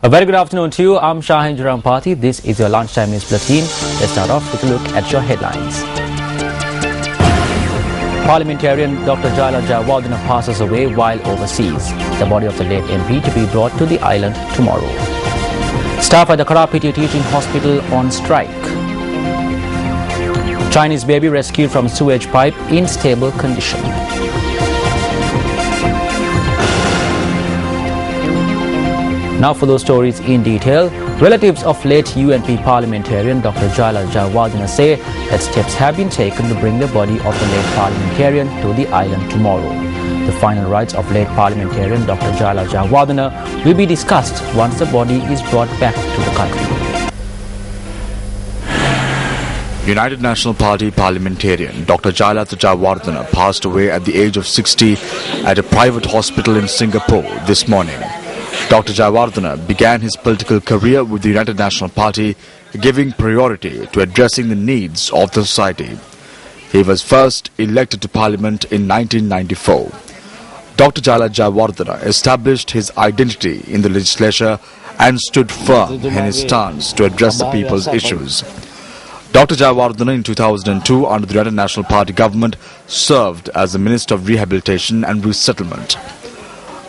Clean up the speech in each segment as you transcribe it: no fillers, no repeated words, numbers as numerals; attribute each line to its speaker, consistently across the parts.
Speaker 1: A very good afternoon to you. I'm Shahin Jurampati. This is your lunchtime news bulletin. Let's start off with a look at your headlines. Parliamentarian Dr. Jaila Jayawardena passes away while overseas. The body of the late MP to be brought to the island tomorrow. Staff at the Karapiti Teaching Hospital on strike. Chinese baby rescued from sewage pipe in stable condition. Now for those stories in detail. Relatives of late UNP parliamentarian Dr. Jaila Jayawardena say that steps have been taken to bring the body of the late parliamentarian to the island tomorrow. The final rites of late parliamentarian Dr. Jaila Jayawardena will be discussed once the body is brought back to the country.
Speaker 2: United National Party parliamentarian Dr. Jaila Jayawardena passed away at the age of 60 at a private hospital in Singapore this morning. Dr. Jayawardena began his political career with the United National Party, giving priority to addressing the needs of the society. He was first elected to Parliament in 1994. Dr. Jaila Jayawardena established his identity in the legislature and stood firm in his stance to address the people's issues. Dr. Jayawardena in 2002 under the United National Party government served as the Minister of Rehabilitation and Resettlement.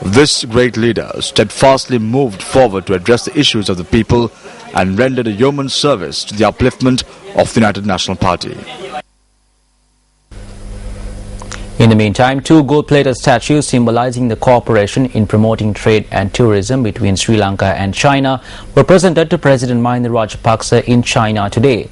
Speaker 2: This great leader steadfastly moved forward to address the issues of the people and rendered a yeoman service to the upliftment of the United National Party.
Speaker 1: In the meantime, two gold-plated statues symbolizing the cooperation in promoting trade and tourism between Sri Lanka and China were presented to President Mahinda Rajapaksa in China today.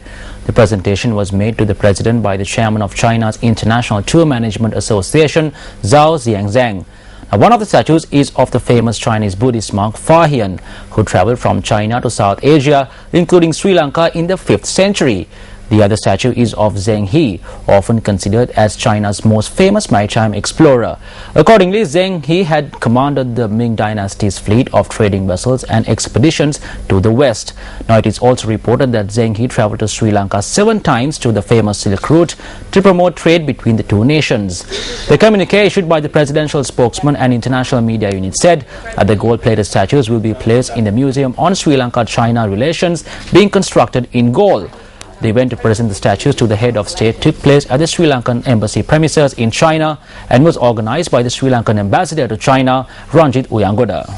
Speaker 1: The presentation was made to the President by the Chairman of China's International Tour Management Association, Zhao Xiangzhang. Now, one of the statues is of the famous Chinese Buddhist monk Fa Hien, who traveled from China to South Asia, including Sri Lanka in the 5th century. The other statue is of Zheng He, often considered as China's most famous maritime explorer. Accordingly, Zheng He had commanded the Ming Dynasty's fleet of trading vessels and expeditions to the west. Now, it is also reported that Zheng He traveled to Sri Lanka 7 times to the famous Silk Route to promote trade between the two nations. The communique issued by the presidential spokesman and international media unit said that the gold-plated statues will be placed in the Museum on Sri Lanka-China relations being constructed in Galle. The event to present the statues to the head of state took place at the Sri Lankan embassy premises in China and was organized by the Sri Lankan ambassador to China, Ranjit Uyangoda.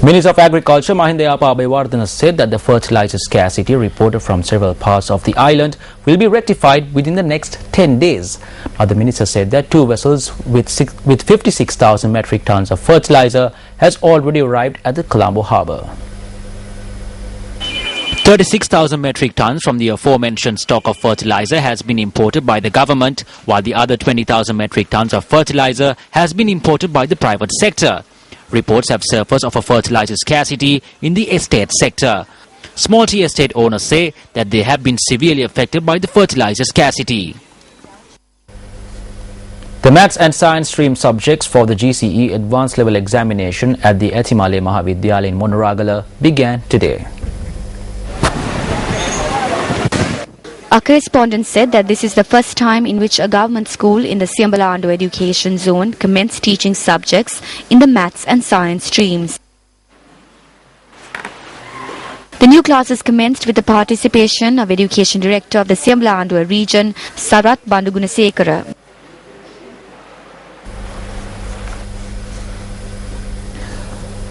Speaker 1: Minister of Agriculture Mahinda Abeyewardena said that the fertilizer scarcity reported from several parts of the island will be rectified within the next 10 days. Now, the minister said that 2 vessels with 56,000 metric tons of fertilizer has already arrived at the Colombo harbour. 36,000 metric tons from the aforementioned stock of fertilizer has been imported by the government, while the other 20,000 metric tons of fertilizer has been imported by the private sector. Reports have surfaced of a fertilizer scarcity in the estate sector. Small tea estate owners say that they have been severely affected by the fertilizer scarcity. The Maths and Science stream subjects for the GCE Advanced Level Examination at the Etimale Mahavidyalaya in Monoragala began today.
Speaker 3: Our correspondent said that this is the first time in which a government school in the Siambala Education Zone commenced teaching subjects in the Maths and Science streams. The new classes commenced with the participation of Education Director of the Siambala region, Sarat Bandugunasekara.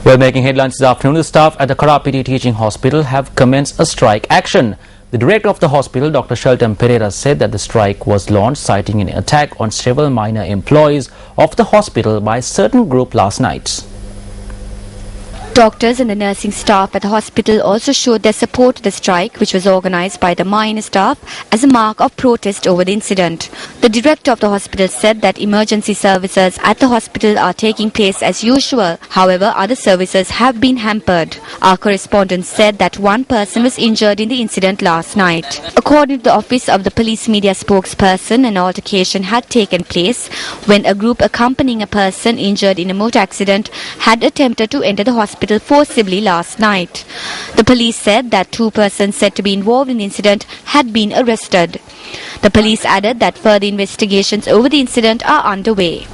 Speaker 1: Well, making headlines this afternoon, the staff at the Karapiti Teaching Hospital have commenced a strike action. The director of the hospital, Dr. Shelton Pereira, said that the strike was launched citing an attack on several minor employees of the hospital by a certain group last night.
Speaker 3: Doctors and the nursing staff at the hospital also showed their support to the strike, which was organized by the minor staff as a mark of protest over the incident. The director of the hospital said that emergency services at the hospital are taking place as usual. However, other services have been hampered. Our correspondent said that 1 person was injured in the incident last night. According to the office of the police media spokesperson, an altercation had taken place when a group accompanying a person injured in a motor accident had attempted to enter the hospital forcibly last night. The police said that 2 persons said to be involved in the incident had been arrested. The police added that further investigations over the incident are underway.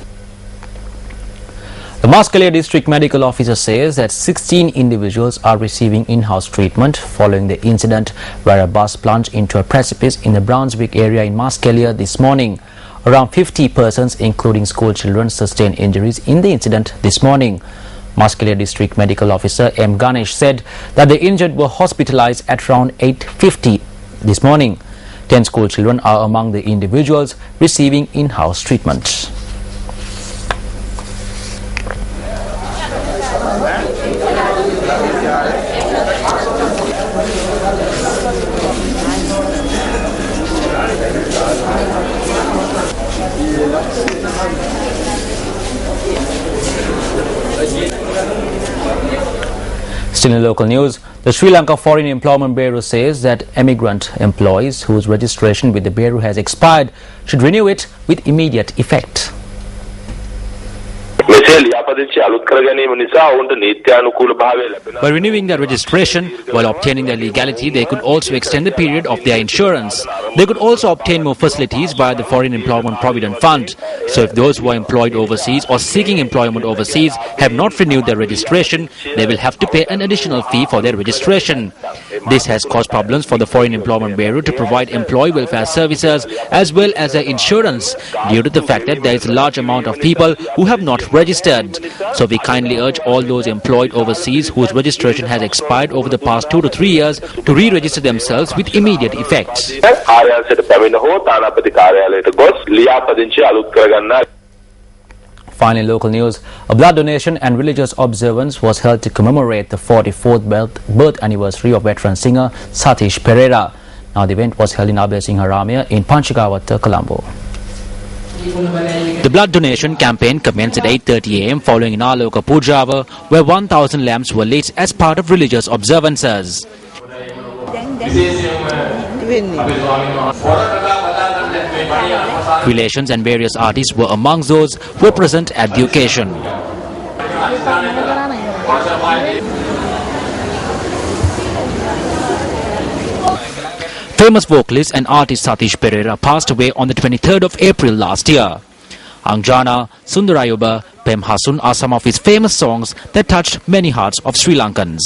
Speaker 1: The Maskalia District Medical Officer says that 16 individuals are receiving in-house treatment following the incident where a bus plunged into a precipice in the Brownswick area in Maskalia this morning. Around 50 persons, including school children, sustained injuries in the incident this morning. Maskalia District Medical Officer M. Ganesh said that the injured were hospitalized at around 8:50 this morning. 10 school children are among the individuals receiving in-house treatment. Still in local news, the Sri Lanka Foreign Employment Bureau says that emigrant employees whose registration with the Bureau has expired should renew it with immediate effect. By renewing their registration while obtaining their legality, they could also extend the period of their insurance. They could also obtain more facilities via the Foreign Employment Provident Fund. So if those who are employed overseas or seeking employment overseas have not renewed their registration, they will have to pay an additional fee for their registration. This has caused problems for the Foreign Employment Bureau to provide employee welfare services as well as their insurance due to the fact that there is a large amount of people who have not registered. So we kindly urge all those employed overseas whose registration has expired over the past 2 to 3 years to re-register themselves with immediate effect. Finally, local news. A blood donation and religious observance was held to commemorate the 44th birth anniversary of veteran singer Satish Perera. Now, the event was held in Abhay Singh Ramya in Panchagawatha, Colombo. The blood donation campaign commenced at 8:30 am following an Aloka Puja hour where 1,000 lamps were lit as part of religious observances. Relations and various artists were among those who were present at the occasion. Famous vocalist and artist Satish Perera passed away on the 23rd of April last year. Angjana, Sundarayuba, Pem Hasun are some of his famous songs that touched many hearts of Sri Lankans.